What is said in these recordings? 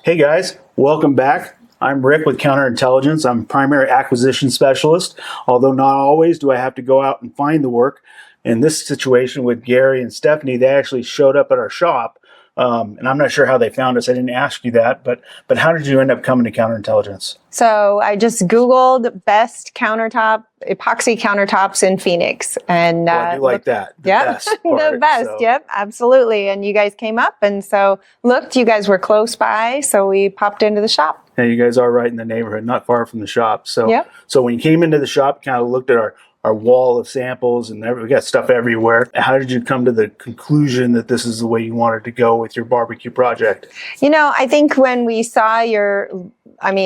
Hey guys, welcome back. I'm Rick with Counterintelligence. I'm a primary acquisition specialist, although not always do I have to go out and find the work. In this situation with Gary and Stephanie, they actually showed up at our shop, and I'm not sure how they found us. I didn't ask you that, but how did you end up coming to Counterintelligence? So I just Googled best countertop, epoxy countertops in Phoenix. And Well, I do like that. The yep, best part, the best. so. Yep, absolutely. And you guys came up, and so looked, you guys were close by, so we popped into the shop. Yeah, you guys are right in the neighborhood, not far from the shop. So, Yep. So when you came into the shop, kind of looked at our wall of samples, and we got stuff everywhere. How did you come to the conclusion that this is the way you wanted to go with your barbecue project? You know, I think when we saw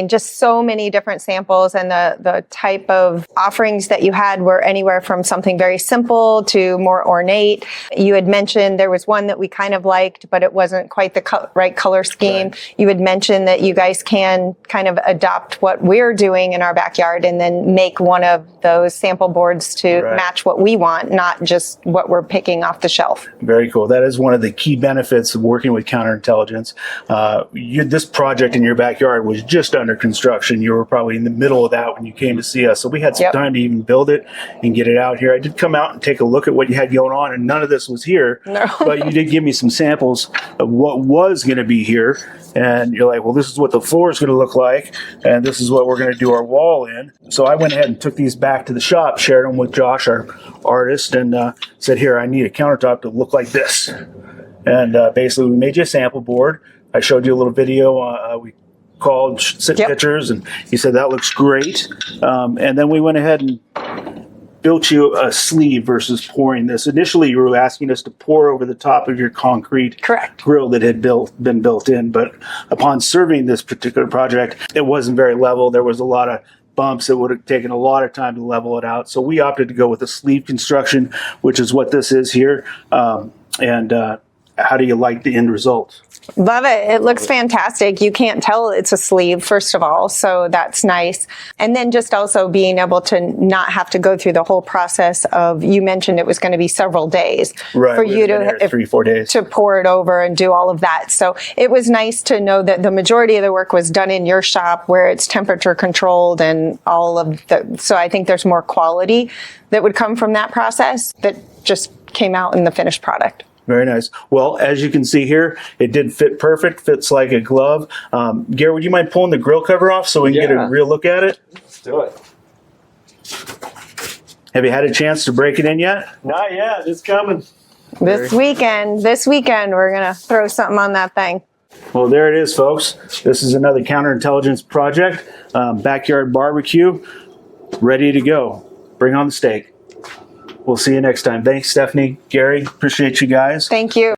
just so many different samples, and the type of offerings that you had were anywhere from something very simple to more ornate. You had mentioned there was one that we kind of liked, but it wasn't quite the right color scheme. Right. You had mentioned that you guys can kind of adopt what we're doing in our backyard and then make one of those sample boards to match what we want, not just what we're picking off the shelf. Very cool. That is one of the key benefits of working with Counterintelligence. This project in your backyard was just under construction. You were probably in the middle of that when you came to see us. So we had some time to even build it and get it out here. I did come out and take a look at what you had going on, and none of this was here. No. But you did give me some samples of what was going to be here. And you're like, well, this is what the floor is going to look like, and this is what we're going to do our wall in. So I went ahead and took these back to the shop, shared them with Josh, our artist, and said, here, I need a countertop to look like this. And basically, we made you a sample board. I showed you a little video. We called, sent pictures, and he said, that looks great. And then we went ahead and built you a sleeve versus pouring this. Initially, you were asking us to pour over the top of your concrete grill that had been built in, but upon serving this particular project, it wasn't very level. There was a lot of bumps. It would have taken a lot of time to level it out. So we opted to go with a sleeve construction, which is what this is here. How do you like the end result? Love it. It looks fantastic. You can't tell it's a sleeve, first of all, so that's nice. And then just also being able to not have to go through the whole process of, you mentioned it was going to be several days for you to 3-4 days to pour it over and do all of that. So it was nice to know that the majority of the work was done in your shop where it's temperature controlled and all of the, so I think there's more quality that would come from that process that just came out in the finished product. Very nice. Well, as you can see here, it did fit perfect, fits like a glove. Gary, would you mind pulling the grill cover off so we can get a real look at it? Let's do it. Have you had a chance to break it in yet? Not yet. It's coming. This weekend, we're going to throw something on that thing. Well, there it is, folks. This is another Counterintelligence project. Backyard barbecue, ready to go. Bring on the steak. We'll see you next time. Thanks, Stephanie, Gary. Appreciate you guys. Thank you.